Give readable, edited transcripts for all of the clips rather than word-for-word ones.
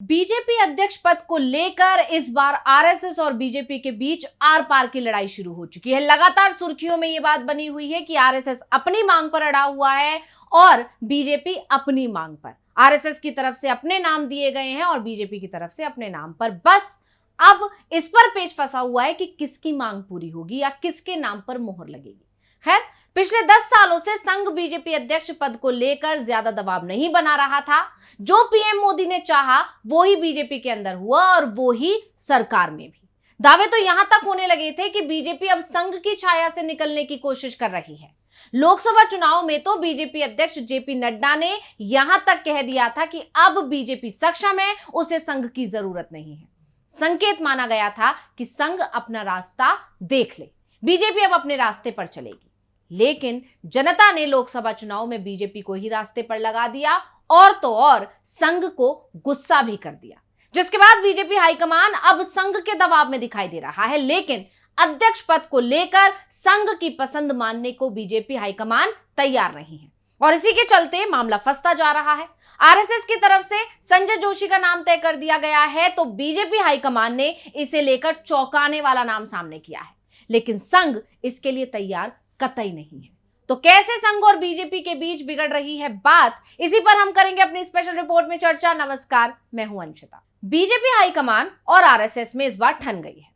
BJP अध्यक्ष पद को लेकर इस बार आरएसएस और बीजेपी के बीच आर पार की लड़ाई शुरू हो चुकी है। लगातार सुर्खियों में यह बात बनी हुई है कि आरएसएस अपनी मांग पर अड़ा हुआ है और बीजेपी अपनी मांग पर। आरएसएस की तरफ से अपने नाम दिए गए हैं और बीजेपी की तरफ से अपने नाम पर। बस अब इस पर पेच फंसा हुआ है कि किसकी मांग पूरी होगी या किसके नाम पर मोहर लगेगी। खैर, पिछले 10 सालों से संघ बीजेपी अध्यक्ष पद को लेकर ज्यादा दबाव नहीं बना रहा था। जो पीएम मोदी ने चाहा वो ही बीजेपी के अंदर हुआ और वो ही सरकार में भी। दावे तो यहां तक होने लगे थे कि बीजेपी अब संघ की छाया से निकलने की कोशिश कर रही है। लोकसभा चुनाव में तो बीजेपी अध्यक्ष जेपी नड्डा ने यहां तक कह दिया था कि अब बीजेपी सक्षम है, उसे संघ की जरूरत नहीं है। संकेत माना गया था कि संघ अपना रास्ता देख ले, बीजेपी अब अपने रास्ते पर चलेगी। लेकिन जनता ने लोकसभा चुनाव में बीजेपी को ही रास्ते पर लगा दिया और तो और संघ को गुस्सा भी कर दिया, जिसके बाद बीजेपी हाईकमान अब संघ के दबाव में दिखाई दे रहा है। लेकिन अध्यक्ष पद को लेकर संघ की पसंद मानने को बीजेपी हाईकमान तैयार नहीं है और इसी के चलते मामला फंसता जा रहा है। आरएसएस की तरफ से संजय जोशी का नाम तय कर दिया गया है तो बीजेपी हाईकमान ने इसे लेकर चौंकाने वाला नाम सामने किया है, लेकिन संघ इसके लिए तैयार कतई नहीं है। तो कैसे संघ और बीजेपी के बीच बिगड़ रही है बात, इसी पर हम करेंगे अपनी स्पेशल रिपोर्ट में चर्चा। नमस्कार, मैं हूं अंशिता। बीजेपी हाईकमान और आरएसएस में इस बार ठन गई है।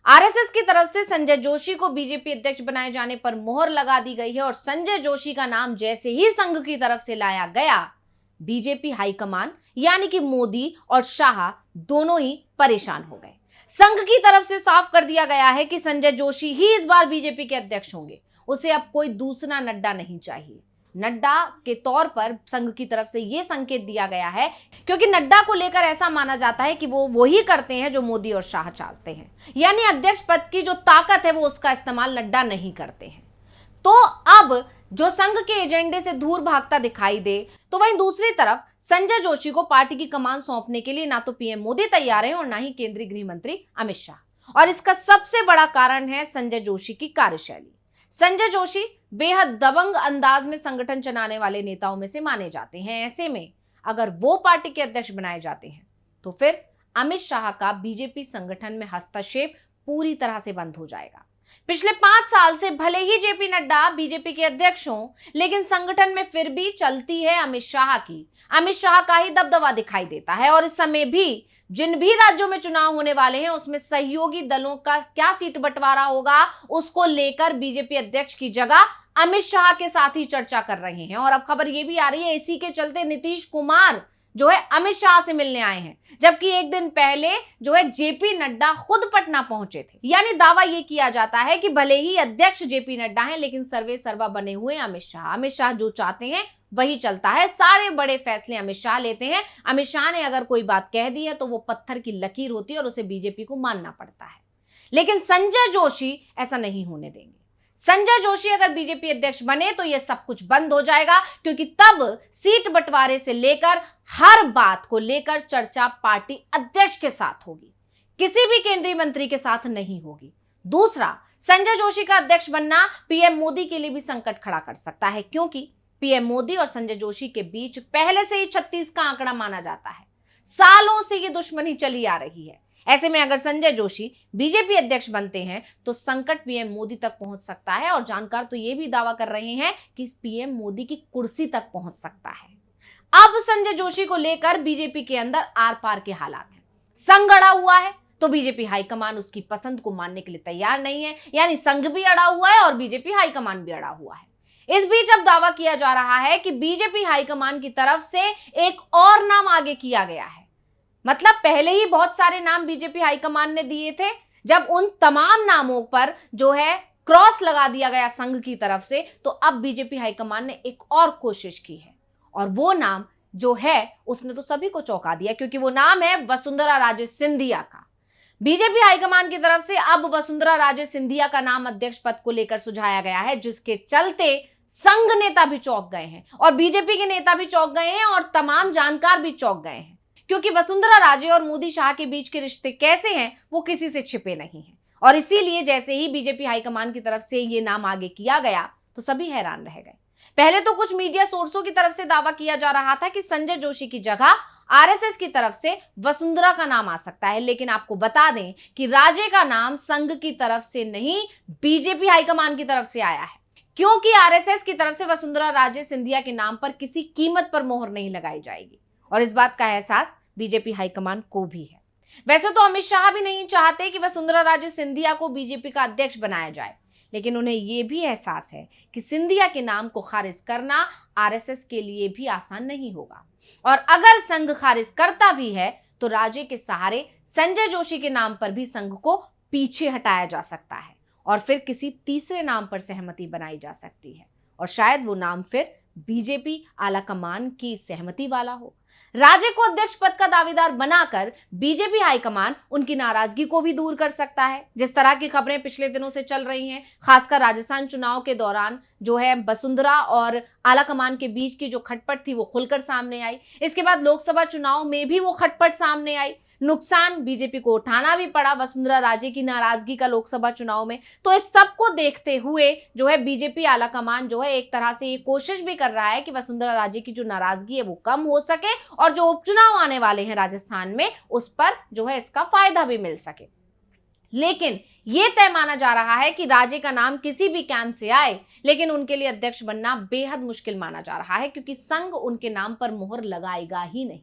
आरएसएस की तरफ से संजय जोशी को बीजेपी अध्यक्ष बनाए जाने पर मोहर लगा दी गई है और संजय जोशी का नाम जैसे ही संघ की तरफ से लाया गया, बीजेपी हाईकमान यानी कि मोदी और शाह दोनों ही परेशान हो गए। संघ की तरफ से साफ कर दिया गया है कि संजय जोशी ही इस बार बीजेपी के अध्यक्ष होंगे। उसे अब कोई दूसरा नड्डा नहीं चाहिए। नड्डा के तौर पर संघ की तरफ से यह संकेत दिया गया है क्योंकि नड्डा को लेकर ऐसा माना जाता है कि वो वही करते हैं जो मोदी और शाह चाहते हैं, यानी अध्यक्ष पद की जो ताकत है वो उसका इस्तेमाल नड्डा नहीं करते हैं। तो अब जो संघ के एजेंडे से दूर भागता दिखाई दे, तो वहीं दूसरी तरफ संजय जोशी को पार्टी की कमान सौंपने के लिए ना तो पीएम मोदी तैयार है और ना ही केंद्रीय गृह मंत्री अमित शाह। और इसका सबसे बड़ा कारण है संजय जोशी की कार्यशैली। संजय जोशी बेहद दबंग अंदाज में संगठन चलाने वाले नेताओं में से माने जाते हैं। ऐसे में अगर वो पार्टी के अध्यक्ष बनाए जाते हैं तो फिर अमित शाह का बीजेपी संगठन में हस्तक्षेप पूरी तरह से बंद हो जाएगा। पिछले 5 साल से भले ही जेपी नड्डा बीजेपी के अध्यक्ष हों, लेकिन संगठन में फिर भी चलती है अमित शाह की। अमित शाह का ही दबदबा दिखाई देता है और इस समय भी जिन भी राज्यों में चुनाव होने वाले हैं उसमें सहयोगी दलों का क्या सीट बंटवारा होगा उसको लेकर बीजेपी अध्यक्ष की जगह अमित शाह के साथ ही चर्चा कर रहे हैं। और अब खबर यह भी आ रही है इसी के चलते नीतीश कुमार जो है अमित शाह से मिलने आए हैं, जबकि एक दिन पहले जो है जेपी नड्डा खुद पटना पहुंचे थे। यानी दावा यह किया जाता है कि भले ही अध्यक्ष जेपी नड्डा हैं, लेकिन सर्वे सर्वा बने हुए अमित शाह। अमित शाह जो चाहते हैं वही चलता है, सारे बड़े फैसले अमित शाह लेते हैं। अमित शाह ने अगर कोई बात कह दी है तो वो पत्थर की लकीर होती है और उसे बीजेपी को मानना पड़ता है। लेकिन संजय जोशी ऐसा नहीं होने देंगे। संजय जोशी अगर बीजेपी अध्यक्ष बने तो यह सब कुछ बंद हो जाएगा, क्योंकि तब सीट बंटवारे से लेकर हर बात को लेकर चर्चा पार्टी अध्यक्ष के साथ होगी, किसी भी केंद्रीय मंत्री के साथ नहीं होगी। दूसरा, संजय जोशी का अध्यक्ष बनना पीएम मोदी के लिए भी संकट खड़ा कर सकता है, क्योंकि पीएम मोदी और संजय जोशी के बीच पहले से ही 36 का आंकड़ा माना जाता है। सालों से ये दुश्मनी चली आ रही है। ऐसे में अगर संजय जोशी बीजेपी अध्यक्ष बनते हैं तो संकट पीएम मोदी तक पहुंच सकता है और जानकार तो ये भी दावा कर रहे हैं कि पीएम मोदी की कुर्सी तक पहुंच सकता है। अब संजय जोशी को लेकर बीजेपी के अंदर आर पार के हालात हैं। संघ अड़ा हुआ है तो बीजेपी हाईकमान उसकी पसंद को मानने के लिए तैयार नहीं है, यानी संघ भी अड़ा हुआ है और बीजेपी हाईकमान भी अड़ा हुआ है। इस बीच अब दावा किया जा रहा है कि बीजेपी हाईकमान की तरफ से एक और नाम आगे किया गया है। मतलब पहले ही बहुत सारे नाम बीजेपी हाईकमान ने दिए थे, जब उन तमाम नामों पर जो है क्रॉस लगा दिया गया संघ की तरफ से, तो अब बीजेपी हाईकमान ने एक और कोशिश की है और वो नाम जो है उसने तो सभी को चौंका दिया, क्योंकि वो नाम है वसुंधरा राजे सिंधिया का। बीजेपी हाईकमान की तरफ से अब वसुंधरा राजे सिंधिया का नाम अध्यक्ष पद को लेकर सुझाया गया है, जिसके चलते संघ नेता भी चौंक गए हैं और बीजेपी के नेता भी चौंक गए हैं और तमाम जानकार भी चौंक गए हैं, क्योंकि वसुंधरा राजे और मोदी शाह के बीच के रिश्ते कैसे हैं वो किसी से छिपे नहीं हैं। और इसीलिए जैसे ही बीजेपी हाईकमान की तरफ से ये नाम आगे किया गया तो सभी हैरान रह गए। पहले तो कुछ मीडिया सोर्सों की तरफ से दावा किया जा रहा था कि संजय जोशी की जगह आरएसएस की तरफ से वसुंधरा का नाम आ सकता है, लेकिन आपको बता दें कि राजे का नाम संघ की तरफ से नहीं, बीजेपी हाईकमान की तरफ से आया है, क्योंकि आरएसएस की तरफ से वसुंधरा राजे सिंधिया के नाम पर किसी कीमत पर मोहर नहीं लगाई जाएगी, और इस बात का एहसास बीजेपी हाईकमान को भी है। वैसे तो अमित शाह भी नहीं चाहते कि वसुंधरा राजे सिंधिया को बीजेपी का अध्यक्ष बनाया जाए, लेकिन उन्हें यह भी एहसास है कि सिंधिया के नाम को खारिज करना आरएसएस के लिए भी आसान नहीं होगा, और अगर संघ खारिज करता भी है तो राजे के सहारे संजय जोशी के नाम पर भी संघ को पीछे हटाया जा सकता है, और फिर किसी तीसरे नाम पर सहमति बनाई जा सकती है, और शायद वो नाम फिर बीजेपी आलाकमान की सहमति वाला हो। राजे को अध्यक्ष पद का दावेदार बनाकर बीजेपी हाईकमान उनकी नाराजगी को भी दूर कर सकता है। जिस तरह की खबरें पिछले दिनों से चल रही हैं, खासकर राजस्थान चुनाव के दौरान जो है वसुंधरा और आलाकमान के बीच की जो खटपट थी वो खुलकर सामने आई। इसके बाद लोकसभा चुनाव में भी वो खटपट सामने आई। नुकसान बीजेपी को उठाना भी पड़ा वसुंधरा राजे की नाराजगी का लोकसभा चुनाव में। तो इस सब को देखते हुए जो है बीजेपी आलाकमान जो है एक तरह से ये कोशिश भी कर रहा है कि वसुंधरा राजे की जो नाराजगी है वो कम हो सके, और जो उपचुनाव आने वाले हैं राजस्थान में उस पर जो है इसका फायदा भी मिल सके। लेकिन यह तय माना जा रहा है कि राजे का नाम किसी भी कैंप से आए, लेकिन उनके लिए अध्यक्ष बनना बेहद मुश्किल माना जा रहा है, क्योंकि संघ उनके नाम पर मोहर लगाएगा ही नहीं।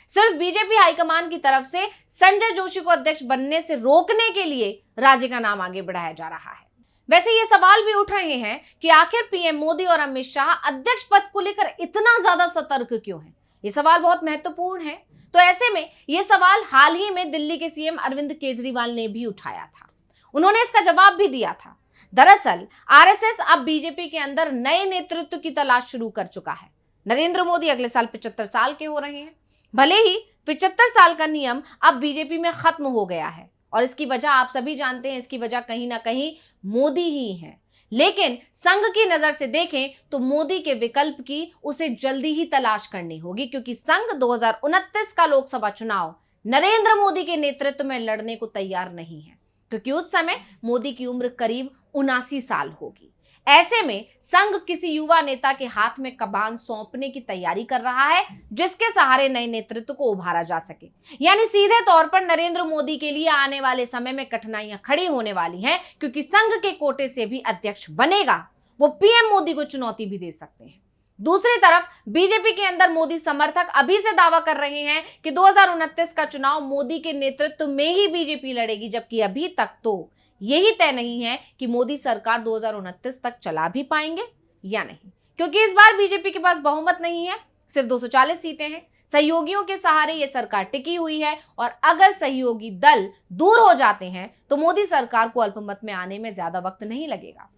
सिर्फ बीजेपी हाईकमान की तरफ से संजय जोशी को अध्यक्ष बनने से रोकने के लिए राजे का नाम आगे बढ़ाया जा रहा है। वैसे ये सवाल भी उठ रहे हैं कि आखिर पीएम मोदी और अमित शाह अध्यक्ष पद को लेकर इतना ज्यादा सतर्क क्यों हैं? ये सवाल बहुत महत्वपूर्ण है। तो ऐसे में ये सवाल हाल ही में दिल्ली के सीएम अरविंद केजरीवाल ने भी उठाया था। उन्होंने इसका जवाब भी दिया था। दरअसल आरएसएस अब बीजेपी के अंदर नए नेतृत्व की तलाश शुरू कर चुका है। नरेंद्र मोदी अगले साल 75 साल के हो रहे हैं। भले ही 75 साल का नियम अब बीजेपी में खत्म हो गया है, और इसकी वजह आप सभी जानते हैं, इसकी वजह कहीं ना कहीं मोदी ही है। लेकिन संघ की नजर से देखें तो मोदी के विकल्प की उसे जल्दी ही तलाश करनी होगी, क्योंकि संघ 2029 का लोकसभा चुनाव नरेंद्र मोदी के नेतृत्व में लड़ने को तैयार नहीं है, क्योंकि उस समय मोदी की उम्र करीब 79 साल होगी। ऐसे में संघ किसी युवा नेता के हाथ में कमान सौंपने की तैयारी कर रहा है, जिसके सहारे नए नेतृत्व को उभारा जा सके। यानी सीधे तौर पर नरेंद्र मोदी के लिए आने वाले समय में कठिनाइयां खड़ी होने वाली हैं, क्योंकि संघ के कोटे से भी अध्यक्ष बनेगा वो पीएम मोदी को चुनौती भी दे सकते हैं। दूसरी तरफ बीजेपी के अंदर मोदी समर्थक अभी से दावा कर रहे हैं कि 2029 का चुनाव मोदी के नेतृत्व में ही बीजेपी लड़ेगी, जबकि अभी तक तो यही तय नहीं है कि मोदी सरकार 2029 तक चला भी पाएंगे या नहीं, क्योंकि इस बार बीजेपी के पास बहुमत नहीं है, सिर्फ 240 सीटें हैं। सहयोगियों के सहारे यह सरकार टिकी हुई है, और अगर सहयोगी दल दूर हो जाते हैं तो मोदी सरकार को अल्पमत में आने में ज्यादा वक्त नहीं लगेगा,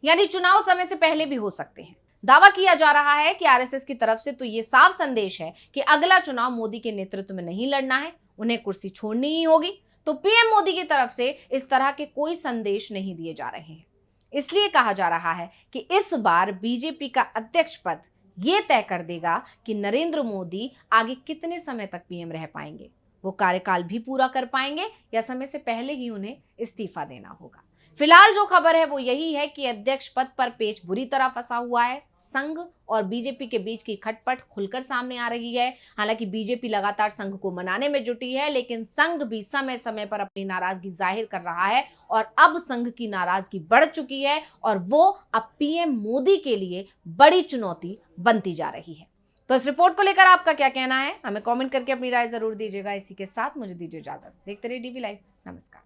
यानी चुनाव समय से पहले भी हो सकते हैं। दावा किया जा रहा है कि आरएसएस की तरफ से तो यह साफ संदेश है कि अगला चुनाव मोदी के नेतृत्व में नहीं लड़ना है, उन्हें कुर्सी छोड़नी ही होगी। तो पीएम मोदी की तरफ से इस तरह के कोई संदेश नहीं दिए जा रहे हैं। इसलिए कहा जा रहा है कि इस बार बीजेपी का अध्यक्ष पद यह तय कर देगा कि नरेंद्र मोदी आगे कितने समय तक पीएम रह पाएंगे, वो कार्यकाल भी पूरा कर पाएंगे या समय से पहले ही उन्हें इस्तीफा देना होगा। फिलहाल जो खबर है वो यही है कि अध्यक्ष पद पर पेच बुरी तरह फंसा हुआ है। संघ और बीजेपी के बीच की खटपट खुलकर सामने आ रही है। हालांकि बीजेपी लगातार संघ को मनाने में जुटी है, लेकिन संघ भी समय समय पर अपनी नाराजगी जाहिर कर रहा है, और अब संघ की नाराजगी बढ़ चुकी है, और वो अब पीएम मोदी के लिए बड़ी चुनौती बनती जा रही है। तो इस रिपोर्ट को लेकर आपका क्या कहना है, हमें कमेंट करके अपनी राय जरूर दीजिएगा। इसी के साथ मुझे दीजिए इजाजत। देखते रहिए डीवी लाइव। नमस्कार।